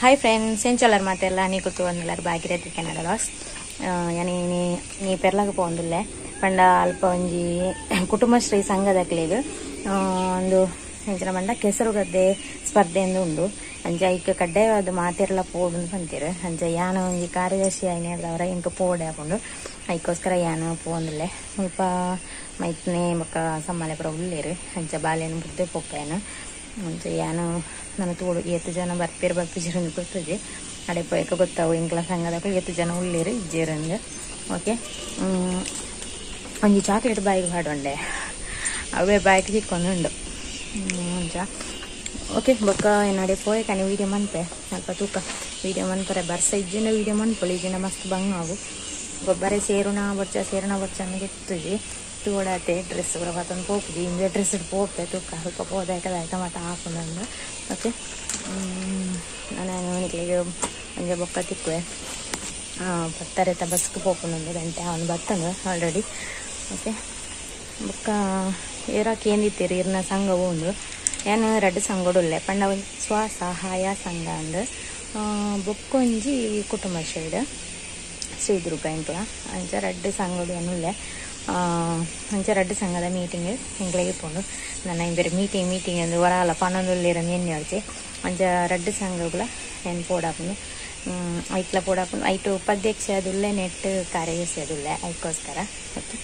hi friends ఏం చల్లర్ మాతెల్ల నీకు తోన్నలర్ బాగిరేతి Kannada loss yani ನೀ ಪೆರ್ಲಾಗ ಪೋಂದುಲ್ಲೆ ಪಂಡ ಅಲ್ಪ ಒಂಜಿ ಕುಟುಂಬಶ್ರೀ ಸಂಘದಕ್ಲೆಗ್ ಒಂದು ಎಂಚಿನ ಪಂಡ ಕೆಸರುಗದ್ದೆ ಸ್ಪರ್ಧೆ ಎಂದು ಉಂಡು ಅಂಚ ಐಕ್ ಕಡ್ಡಾಯವಾದ ಮಾತೆರ್ಲ ಪೋಡು ಪಂತೀರು ಅಂಚ ಯಾನ ಒಂಜಿ ಕಾರ್ಯದರ್ಶಿ ಆಯ್ನೆರ್ದವರ ಇಂಕ ಪೋಡೆ ಆಪುಂಡು ಐಕೋಸ್ಕರ ಯಾನ ಪೋಂದುಲ್ಲೆ ಮುಲ್ಪ ಮೈತ್ನೆ ಮಕ್ಕ ಸಮ್ಮಲೆ ಪುರ ಉಳ್ಳೇರು ಅಂಚ ಬಾಲೆನು ಬುದ್ದೆ ಪೊಪ್ಪೇನು ಅಂಚ ಯಾನ ನನ್ನ ತೋಡು 7 ಜನ ಬರ್ಪೇರು ಬರ್ಪಿಜಿರಂದು ಗೊತ್ತುಜಿ ಅಡೆ ಪೋಯಕ ಗೊತ್ತಾವು ಇಂಕ್ಲ ಸಂಘದಕ್ಕೂ 7 ಜನ ಉಳ್ಳೇರು ಇಜ್ಜೇರಂದು ಓಕೆ ಒಂಜಿ ಚಾಕ್ಲೇಟ್ ಬಾಯಿಗೆ ಹಾಡೊಂಡೆ ಅವೇ ಬಾಯಿಗೆ ತಿಕ್ಕೊಂಡುಂಡು ಅಂಚ ಓಕೆ ಬೊಕ್ಕ ಏನಡೆ ಪೋಯಕ ನೀವು ವೀಡಿಯೋ ಮನ್ಪೆ ಸ್ವಲ್ಪ ತೂಕ ವೀಡಿಯೋ ಮನ್ಪರೆ ಬರ್ಸ ಇಜ್ಜಿನ ವೀಡಿಯೋ ಮನ್ಪೊಲಿ ಇಜ್ಜಿನ ಮಸ್ತ್ ಬಂಗಾವು ಗೊಬ್ಬರ ಸೇರುಣ ಬೊಚ್ಚ ಅನ್ನಗೆ ಎತ್ತುಜಿ ತೋಡಾತೆ ಡ್ರೆಸ್ ಕೂಡ ಮತ್ತೊಂದು ಪೋಪುಜಿ ಇಂದೇ ಡ್ರೆಸ್ ಪೋಪೆ ತೂಕ ಸ್ವಲ್ಪ ಪೋದಾಯ್ಕದಾಯ್ತ ಮಟ್ಟ ಹಾಕೊಂಡಂದು ಓಕೆ ನಾನು ಅವನಿಗೆ ಒಂಜೆ ಬೊಕ್ಕ ತಿಕ್ಕುವೆ ಬತ್ತರೆತ ಬಸ್ಗೆ ಪೋಪುನೊಂದು ಗಂಟೆ ಅವನು ಬತ್ತಂದು ಆಲ್ರೆಡಿ ಓಕೆ ಬೊಕ್ಕ ಏರಾಕಿ ಏನಿತ್ತೀರಿ ಇರ್ನ ಸಂಘವು ಉಂಡು ಏನು 2 ಸಂಘಡುಲ್ಲೆ ಪಂಡ ಒಂದು ಸ್ವಸಹಾಯ ಸಂಘ ಅಂದು ಬೊಕ್ಕೊಂಜಿ ಕುಟುಂಬ ಶೈಡ್ ಶ್ರೀದುರ್ಗ ಇಂಕ್ಲ ಅಂಚ 2 ಸಂಘಡು ಏನುಲ್ಲೆ ಅಂಚ 2 ಸಂಘದ ಮೀಟಿಂಗ್ ಎಂಕ್ಲೆಗೆ ಇಪ್ಪುಂಡು ನನ್ನ ಇಂಬೆರು ಮೀಟಿಂಗ್ ಅಂದು ವರಾಲ ಪನ್ನೊಂದುಲ್ಲೇರ ಎಣ್ಣೆ ಅಡ್ಚಿ ಅಂಚ 2 ಸಂಘಗಳ ಏನು ಪೋಡಾಪುಂಡು ಐಕ್ಲ ಪೋಡಾಪುಂಡು ಐಟು ಉಪಾಧ್ಯಕ್ಷ ಅದುಲ್ಲೆ ನೆಟ್ ಕಾರ್ಯದರ್ಶಿ ಅದುಲ್ಲೆ ಐಕೋಸ್ಕರ ಓಕೆ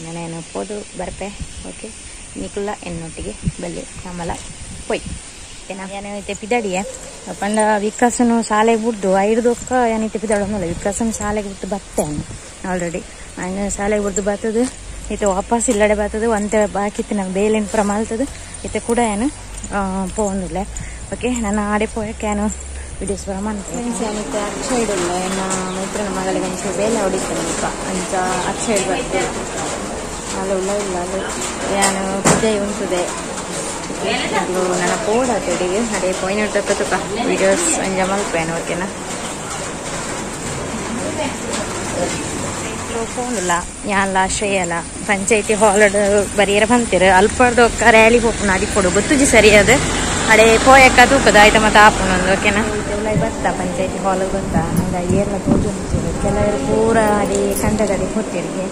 ನಾನೇನು ಪೋದು ಬರ್ಪೆ ಓಕೆ ನಿಕುಲ್ಲ ಎನ್ನೊಟ್ಟಿಗೆ ಬಲ್ಲಿ ನಮ್ಮಲ ಪೊಯ್ ಏನೈತೆ ಪಿದಾಡಿಯೇ ಪಂಡ ವಿಕಾಸನು ಶಾಲೆಗೆ ಬಿಡ್ದು ಐಡ್ದೊಕ್ಕ ಏನೈತೆ ಪಿದಾಡೋನಲ್ಲ ವಿಕಾಸನು ಶಾಲೆಗೆ ಬಿಟ್ಟು ಬರ್ತೇನೆ ಆಲ್ರೆಡಿ ఆయన ಶಾಲೆಗೆ ಬಿಡ್ದು ಬರ್ತದೆ ಇತ್ತೆ ವಾಪಸ್ ಇಲ್ಲಡೆ ಬರ್ತದೆ ಒಂತೆ ಬಾಕಿತ್ತು ನಂಗೆ ಬೇಲಿನ ಪುರ ಮಲ್ತದು ಇತ್ತೆ ಕೂಡ ಏನು ಪೋಂದಿಲ್ಲ ಓಕೆ ನಾನು ಆಡೆ ಪೋಯಕ್ಕೆ ಏನು ವಿಡಿಯೋಸ್ ಪುರ ಮಾಡ್ತೇನೆ ಏನಿತ್ತೆ ಅಕ್ಷೈಡ್ ಇಲ್ಲ ಏನು ಮೈತ್ರಿನ ಮಗಳಿಗೆ ಒಂಚೂರು ಬೇಲೆ ಹೊಡಿತೇನೆ ಸ್ವಲ್ಪ ಅಂಚ ಅಕ್ಷೈಡ್ ಬರ್ತದೆ ಅಲ್ಲ ಇಲ್ಲ ಅದು ಏನು ಪೂಜೆ ಉಂಟುದೆ ಅದು ನನ್ನ ಪೋಡ ತೆಡಿಗೆ ಅದೇ ಪೋಯಿನ ತುಕ ವಿಡಿಯೋಸ್ ಅಂಜ ಮಲ್ಪೇನು ಓಕೆನಾ ಫೋನಿಲ್ಲ ಯಾನ್ಲ ಶ್ರೇಯಲ್ಲ ಪಂಚಾಯತಿ ಹಾಲಡ್ ಬರೀರ ಬಂತೀರ ಅಲ್ಪಡ್ದು ಒಕ್ಕ ರ್ಯಾಲಿ ಹೋಗ್ಕೊಂಡು ಅಡಿಕೊಡು ಗೊತ್ತುಜಿ ಸರಿ ಅದು ಅಡೆ ಪೋಯಕ್ಕ ತೂಕದ ಆಯ್ತಾ ಮತ್ತೆ ಆಪುನೊಂದು ಓಕೆನಾ ಎಲ್ಲ ಬರ್ತಾ ಪಂಚಾಯತಿ ಹಾಲಿಗೆ ಬರ್ತಾ ಹಂಗೆ ಏರ್ಲ ತೋಜು ಮುಚ್ಚಿರು ಕೆಲವರು ಪೂರ ಅಡಿ ಕಂಡಗಡಿ ಹೊತ್ತಿರಿಗೆ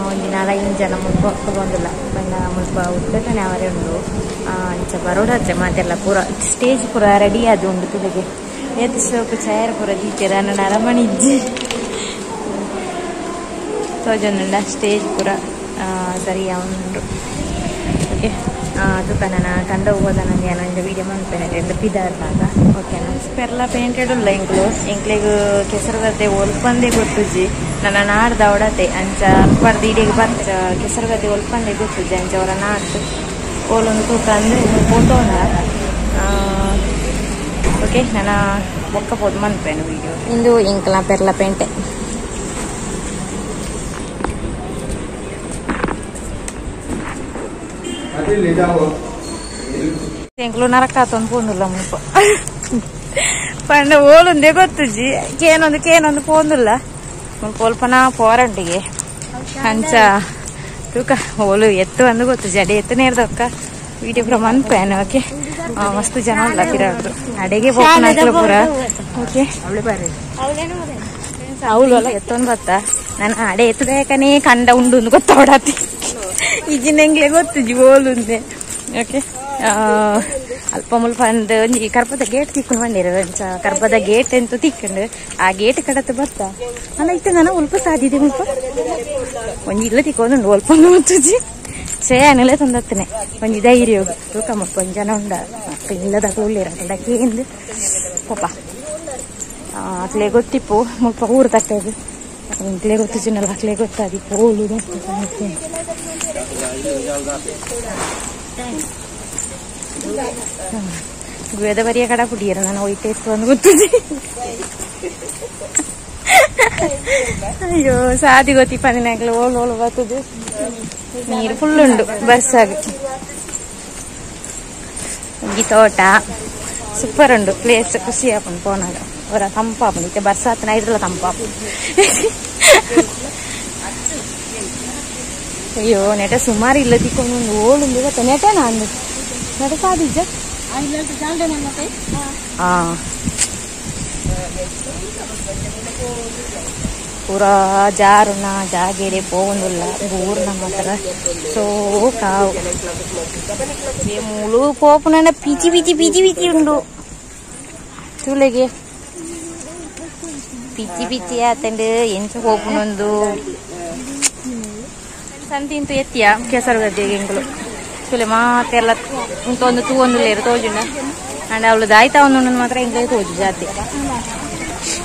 ಒಂದು 4-5 ಜನ ಮುಲ್ಪ ಬಂದಿಲ್ಲ ಬಂದ ಮುಲ್ಪ ಉದ್ಘಾಟನೆ ಅವರೇ ಉಂಡು ಅಂಚ ಬರೋಡಾದ್ರೆ ಮಾತೆಲ್ಲ ಪೂರ ಸ್ಟೇಜ್ ಪೂರ ರೆಡಿ ಅದು ಉಂಡು ತುದಿಗೆ ಎದ್ದು ಸೋಕು ಚೇರ್ ಪೂರ ದೀಚರ ನನ್ನ ಅರಮನೆ ಇಜ್ಜಿ ತೋಜೊಂದುಂಡ ಸ್ಟೇಜ್ ಪೂರ ಸರಿ ಉಂಡು ಓಕೆ ತುಕ ನನ್ನ ಕಂಡ ಹೋಗೋದ ನನಗೆ ನನಗೆ ವೀಡಿಯೋ ಮಾಡ್ತೇನೆ ಎಂದು ಪಿದಾರ್ದಾಗ ಓಕೆನಾ ಪೆರ್ಲ ಪೇಂಟೆಡ್ ಉಲ್ಲ ಎಂಕ್ಲೆಗ್ ಕೆಸರುಗದ್ದೆ ಒಲ್ಪಂದೆ ಗೊತ್ತುಜಿ ನನ್ನ ನಾಡ್ದ ಅವಡತೆ ಅಂಚ ಅಲ್ಪಡ್ದು ಇಡಿಗೆ ಬರ್ತ ಕೆಸರುಗದ್ದೆ ಒಲ್ಪಂದೆ ಗೊತ್ತುಜಿ ಅಂಚ ಅವರ ನಾಡ್ದು ಓಲೊಂದು ತೂಕ ಅಂದರೆ ಫೋಟೋನ ಓಕೆ ನನ್ನ ಬೊಕ್ಕ ಪೋದು ಮನ್ಪೇನು ವೀಡಿಯೋ ಇಂದು ಇಂಕ್ಲ ಪೆರ್ಲ ಪೇಂಟೆ ಎಂಕ್ಲು ನರಕಾತೊಂದು ಪೋಂದುಲ್ಲ ಮುಲ್ಪ ಪಂಡ ಓಲುಂದೇ ಗೊತ್ತುಜಿ ಕೇನೊಂದು ಪೋಂದುಲ್ಲ ಮುಲ್ಪ ಒಲ್ಪನ ಪೋರಂಟಿಗೆ ಅಂಚ ತೂಕ ಓಲು ಎತ್ತು ಅಂದು ಗೊತ್ತುಜಿ ಅಡೆ ಎತ್ತು ನೇರ್ದಕ್ಕ ವಿಡಿಯೋ ಪುರ ಮನ್ಪೇನು ಓಕೆ ಮಸ್ತ್ ಜನ ಇಲ್ಲ ಪಿರಾಡ್ದು ಅಡೆಗೆ ಪೋಪನ ಪೂರ ಓಕೆ ಅವಳು ಎತ್ತೊಂದು ಬತ್ತ ನಾನು ಅಡೆ ಎತ್ತದೇಕನೇ ಕಂಡ ಉಂಡು ಗೊತ್ತಾವಡತಿ ಈಜಿನ ಎಂಗ್ಲೆ ಗೊತ್ತುಜಿ ಓಲುಂದೆ ಓಕೆ ಅಲ್ಪ ಮುಲ್ಪ ಅಂದು ಒಂಜಿ ಕರ್ಪದ ಗೇಟ್ ತಿಕ್ಕೊಂಡು ಬಂದಿರ ಕರ್ಪದ ಗೇಟ್ ಎಂತೂ ತಿಕ್ಕೊಂಡು ಆ ಗೇಟ್ ಕಡತ್ತು ಬರ್ತ ಅಲ್ಲ ಇತ್ತು ನಾನು ಉಲ್ಪ ಸಾಧಿದೆ ಮುಲ್ಪ ಒಂಜಿ ಇಲ್ಲ ತಿಕ್ಕೊಂಡು ಒಲ್ಪ ಗೊತ್ತುಜಿ ಶ್ರೇಯನೆಲ್ಲ ತಂದತ್ತನೆ ಒಂಜಿ ಧೈರ್ಯ ಹೋಗಿ ತೂಕ ಮುಲ್ಪ ಒಂಜಿ ಜನ ಉಂಡ ಅಕ್ಕ ಇಲ್ಲದ ಉಳ್ಳಿರ ಡಕ್ಕೇಂದು ಪಾಪ ಅಕ್ಲೆ ಗೊತ್ತಿಪ್ಪು ಮುಲ್ಪ ಊರು ತಕ್ಕದು ಇಂಕ್ಲೆ ಗೊತ್ತಿನಲ್ಲ ಅಕ್ಲೆ ಗೊತ್ತಾದಿ ಪೋಲು ಗುಯದ ಬರಿಯ ಕಡ ಕುಡಿಯರ ನಾನು ಒಯ್ತೆ ಇತ್ತು ಅಂದು ಗೊತ್ತಿದ್ದೆ ಅಯ್ಯೋ ಸಾದಿ ಗೊತ್ತಿ ಪಂದಿನಾಗ್ಲ ಓಲು ಬರ್ತದೆ ನೀರು ಫುಲ್ ಉಂಡು ಬರ್ಸಾಗ ಈ ತೋಟ ಸೂಪರ್ ಉಂಡು ಪ್ಲೇಸ್ ಖುಷಿ ಆಪುಂಡು ಪೋನಾಗ ಅವರ ತಂಪಾಪುಂಡು ಇತ್ತೆ ಬರ್ಸಾತನ ಇದ್ರಲ್ಲ ತಂಪಾಪು ಅಯ್ಯೋ ನೆಟ ಸುಮಾರು ಇಲ್ಲ ತಿಕ್ಕೊಂಡು ಒಂದು ಓಳುಂದು ಗೊತ್ತ ನೆಟನಾ ಅಂದು ನೆಟ ಸಾದಿಜ್ಜ ಪೂರಾ ಜಾರುನ ಜಾಗೇರೆ ಪೋವೊಂದುಲ್ಲ ಊರ್ನ ಮಾತ್ರ ಸೋ ಕಾವು ಮುಳು ಪೋಪುನ ಪಿಚಿ ಪಿಚಿ ಪಿಚಿ ಪಿಚಿ ಉಂಡು ತುಲೆಗೆ ಪಿಚಿ ಪಿಚಿ ಆತಂಡು ಎಂಚ ಪೋಪುನೊಂದು ಸಂತಿಂತು ಎತ್ತಿಯ ಕೆಸರು ಗದ್ದೆಗೆ ಎಂಗಳು ತುಲೆ ಮಾತೆಲ್ಲ ಇಂಕೊಂದು ತೂವೊಂದು ಲೇರು ತೋಜುಂಡ ಅಂಡ್ ಅವಳು ದಾಯ್ತಾ ಒಂದು ಮಾತ್ರ ಎಂಗ್ಲೇ ತೋಜು ಜಾತಿ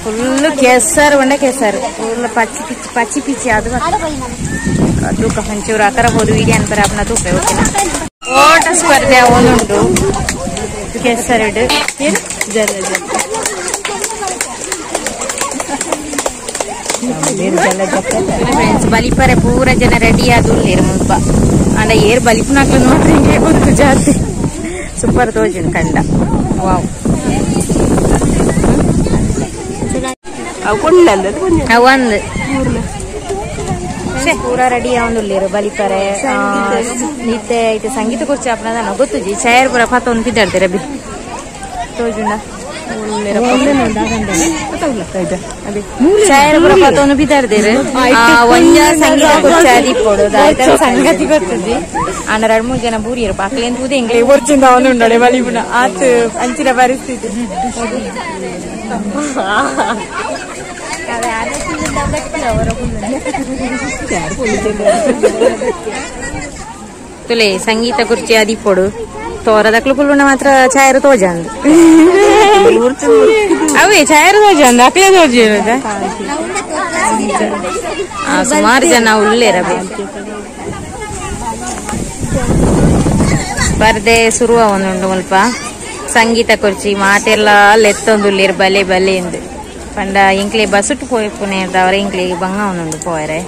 ಫುಲ್ ಕೆಸರು ಬಂಡೆ ಕೆಸರು ಫುಲ್ ಪಚ್ಚಿ ಪಿಚ್ಚಿ ಅದು ತೂಕ ಒಂಚೂರು ಆತರ ಹೋದು ವಿಡಿಯೋ ಅನ್ಪರ ಅಪ್ಪನ ತೂಕ ಓಕೆನಾ ಓಟ ಸ್ಪರ್ಧೆ ಅವನುಂಟು ಕೆಸರಿಡು ಏನು ಫ್ರೆಂಡ್ಸ್ ಬಲಿಪರೆ ಪೂರ ಜನ ರೆಡಿ ಆದುಲ್ಲೇರು ಮುಲ್ಪ ಅಂಡ ಏರ್ ಬಲಿಪು ನಾಕ್ಲು ನೋಡ್ರಿ ಹಿಂಗೆ ಗೊತ್ತು ಜಾತಿ ಸೂಪರ್ ತೋಜುನ್ ಕಂಡ ವಾವ್ ಒಂದು ಪೂರ ರೆಡಿ ಆವೊಂದುಲ್ಲೇರು ಬಲಿಪರೆ ನಿತ್ಯ ಇದು ಸಂಗೀತ ಕುರ್ಚಿ ಅಪ್ಪನ ಗೊತ್ತುಜಿ ಚೇರ್ ಪೂರ ಪತ್ತೊಂದು ಬಿದ್ದಾಡ್ತೀರ ಬಿ ತೋಜುಂಡ ಚೇರ್ ಪೂರ ಪತ್ತೊಂದು ಬಿದ್ದಾಡ್ತೀರು ಒಂಜ ಸಂಗೀತ ಕುರ್ಚಿ ಅದಿಪ್ಪೋಡು ಸಂಗತಿ ಗೊತ್ತುಜಿ ಅಣ್ಣ 2-3 ಜನ ಬೂರಿಯರು ಪಾಕ್ಲೇನ್ ತೂದೆ ಎಂಗ್ಲೇ ಒರ್ಚಿಂದ ಅವನು ಉಂಡಳೆ ಬಲಿಪುನ ಆತು ಅಂಚಿನ ಪರಿಸ್ಥಿತಿ ತುಲೆ ಸಂಗೀತ ಕುರ್ಚಿ ಅದಿಪ್ಪೊಡು ತೋರದಕ್ಲು ಪುಲ್ಲುನ ಮಾತ್ರ ಛಾಯರು ತೋಜಂದು ಅವೇ ಛಾಯರು ತೋಜಂದು ಅಕ್ಲೇ ತೋಜ ಸುಮಾರು ಜನ ಉಳ್ಳೇರಬೇ ಸ್ಪರ್ಧೆ ಶುರು ಅವನುಂಡು ಮುಲ್ಪ ಸಂಗೀತ ಕುರ್ಚಿ ಮಾತೆಲ್ಲ ಲೆತ್ತೊಂದುಲ್ಲೇರು ಬಲೆ ಬಲೆ ಎಂದು ಪಂಡ ಇಂಕ್ಲೆ ಬಸ್ಸುಟ್ಟು ಪೋಯ್ಪುನೆ ಅವರ ಇಂಕ್ಲೆ ಬಂಗ ಅವನುಂಡು ಪೋಯರೆ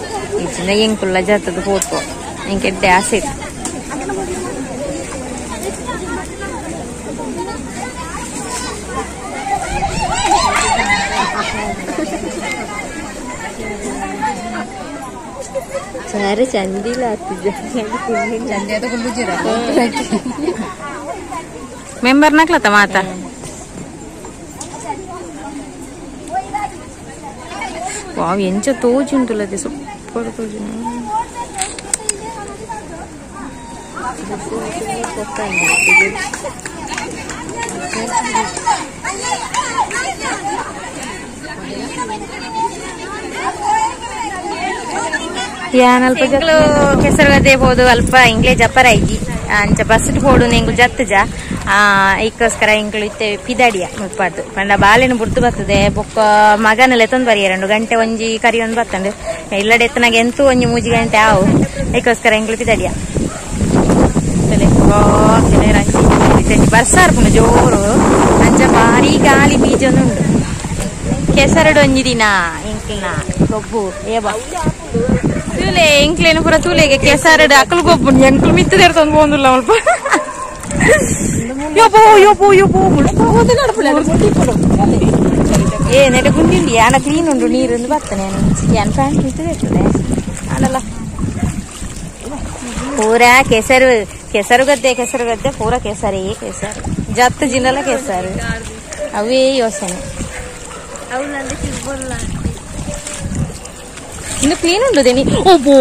ಇಚ್ಚಿಂದ ಎಂಕುಲ್ಲ ಜತ್ತದು ಪೋತು ಇಂಕೆಡ್ಡೆ ಆಸೆ ಸಾರೆ ಚಂದಿಲ್ಲ ಮೆಂಬರ್ ನಕ್ಲತ್ತ ಮಾತಾ ವಾವ್ ಎಂಚ ತೋಜುಂಟುಲ್ಲದೆ ಸೂಪರ್ ತೋಜುನ ಅಲ್ಪ ಕೆಸರು ಗದ್ದೆ ಹೋದು ಅಲ್ಪ ಇಂಗ್ಲೇ ಜಪ್ಪರ ಐಜಿ ಅಂಚ ಬಸ್ ಹೋಡು ನಿಂಗು ಜತ್ತಜ ಈಗೋಸ್ಕರ ಇಂಗ್ಳು ಇತ್ತೆ ಪಿದಾಡಿಯ ಮುಪ್ಪಾಡ್ದು ಪಂಡ ಬಾಲೆನು ಬುಡ್ದು ಬರ್ತದೆ ಬೊಕ್ಕ ಮಗನೆಲ್ಲ ಎತ್ತೊಂದು ಬರಿಯ 2 ಗಂಟೆ ಒಂಜಿ ಕರಿ ಒಂದು ಬತ್ತಂಡು ಇಲ್ಲಡೆ ಎತ್ತನಾಗ ಎಂತೂ ಒಂಜಿ 3 ಗಂಟೆ ಆವು ಈಗೋಸ್ಕರ ಇಂಗ್ಳು ಪಿದಾಡಿಯ ಬರ್ಸಾರ್ಪುಂಡು ಜೋರು ಅಂಚ ಬಾರಿ ಗಾಳಿ ಬೀಜೊಂದುಂಡು ಕೆಸರಡು ಒಂಜಿ ದಿನ ಇಂಕ್ಲಿನ ಗೊಬ್ಬು ಏಬ ತೂಲೆ ಇಂಕ್ಲೇನು ಪೂರ ತೂಲೆಗೆ ಕೆಸರಡು ಅಕ್ಕಲು ಗೊಬ್ಬು ಎಂಕ್ಲು ಮಿತ್ತದ ಇರ್ತಂದು ಹೋಗುದಿಲ್ಲ ಸ್ವಲ್ಪ ಏ ನೆಲೆ ಗುಂಡಿ ಆನ ಕ್ಲೀನ್ ಉಂಡು ನೀರು ಬರ್ತಾನೆ ಪ್ಯಾಂಟ್ ಮಿತ್ತದ ಇರ್ತದೆ ಆನಲ್ಲ ಪೂರಾ ಕೆಸರು ಗದ್ದೆ ಪೂರ ಕೆಸರೇ ಕೆಸರು ಜತ್ತು ಜಿನಲ್ಲ ಕೆಸರು ಅವೇ ಯೋಚನೆ ಇನ್ನು ಕ್ಲೀನ್ ಉಂಟು ದೇನಿ ಓಬೋ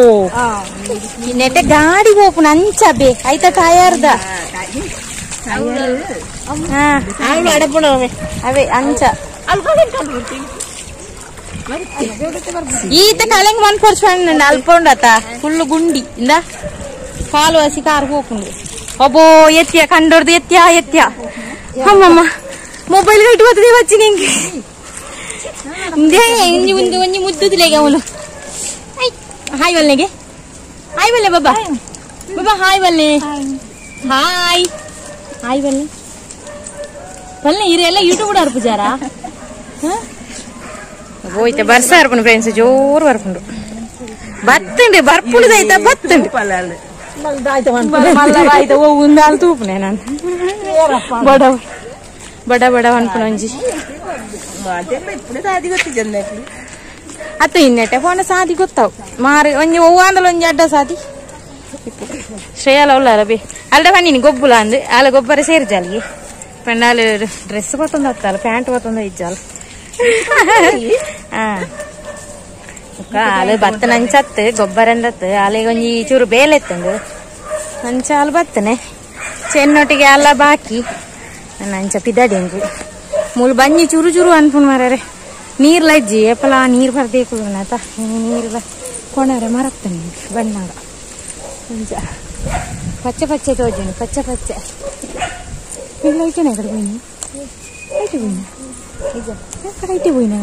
ನೆಟ್ಟೆ ಗಾಡಿ ಹೋಪುನ ಅಂಚಬೆ ಆಯ್ತಾ ಟಯರ್ದ ಅವೇ ಅಂಚ ಈತ ಕಲೆಂಗ್ ಮನ್ಪರ್ಸ್ಕೊಂಡು ಅಲ್ಪ ಉಂಡತ ಫುಲ್ ಗುಂಡಿ ಇಂದ ಕಾಲು ಹಸಿ ಕಾರ್ ಹೋಪುಂಡು ಒಬ್ಬೋ ಎತ್ತಿಯ ಕಂಡೋರ್ದು ಎತ್ತಿಯ ಅಮ್ಮಮ್ಮ ಮೊಬೈಲ್ ಇಟ್ಟು ಬರ್ತದೆ ಬಚ್ಚಿ ನಿಂಗೆ ಒಂಜಿ ಮುದ್ದುದಿಲೆಗೆ ಅವನು ಹಾಯ್ ಬಲ್ಲೆಗೆ ಹಾಯ್ ಬಲ್ಲೆ ಬಾಬಾ ಹಾಯ್ ಬಲ್ಲೆ ಹಾಯ್ ಬಲ್ಲೆ ಬಲ್ಲೆ ಇರೆಲ್ಲ ಯೂಟ್ಯೂಬ್ ಕೂಡ ಅರ್ಪುಜಾರ ಹೋಯ್ತೆ ಬರ್ಸ ಅರ್ಪುಂಡು ಫ್ರೆಂಡ್ಸ್ ಜೋರು ಬರ್ಪುಂಡು ಬತ್ತಂಡೆ ಬರ್ಪುಳಿದಾಯ್ತಾ ಬತ್ತಂಡೆ ಒಂದಾಲ್ ತೂಪುನೆ ನಾನು ಬಡ ಅನ್ಪುಣ ಒಂಜಿ ಅತ್ತ ಇನ್ನೆಟ್ಟೆ ಫೋನ ಸಾದಿ ಗೊತ್ತಾವು ಮಾರಿ ಒಂಜಿ ಅಂದಲ ಒಂಜಿ ಅಡ್ಡ ಸಾದಿ ಶ್ರೇಯಲ ಉಳ್ಳಾರ ಬಿ ಅಲ್ಡ ಪನ್ನಿನಿ ಗೊಬ್ಬುಲ ಅಂದ್ ಆಲ ಗೊಬ್ಬರ ಸೇರ್ಜ ಅಲ್ಲಿಗೆ ಪೆಣ್ಣಾಲು ಡ್ರೆಸ್ ಬತ್ತೊಂದು ಹತ್ತಲ್ಲ ಪ್ಯಾಂಟ್ ಬತ್ತೊಂದು ಇಜ್ಜಾಲ ಹಾಲು ಭತ್ತ ನಂಚತ್ತು ಗೊಬ್ಬರ ಅಂದತ್ತು ಅಲ್ಲಿಗೆ ಒಂಜಿ ಚೂರು ಬೇಲೆ ಎತ್ತಂದು ನಂಚ ಹಾಲು ಬತ್ತನೆ ಚೆನ್ನೊಟ್ಟಿಗೆ ಎಲ್ಲ ಬಾಕಿ ನಂಚ ಪಿದಡೆಂಗು ಮೂಲು ಬಂಜಿ ಚೂರು ಚೂರು ಅನ್ಪುಣ್ ಮಾರರೆ ನೀರ್ಲ ಇಜ್ಜಿ ಎಪ್ಪಲ ನೀರು ಬರ್ದೇ ಕುಡುನತ ನೀರ್ಲ ಕೊಣರೆ ಮರತ್ತನೆ ಬಣ್ಣಾಗ ನಂಚ ಪಚ್ಚೆ ಪಚ್ಚೆ ತೋಜುಂಡು ಪಚ್ಚೆ ಪಚ್ಚೆ ಇಲ್ಲ ಐಟೇನೆ ಕಡೆ ಹೋಯ್ನಿ ಐಟೆ ಹೋಯ್ನ ನಿಜ ಕಡೆ ಐಟೆ ಹೋಯ್ನ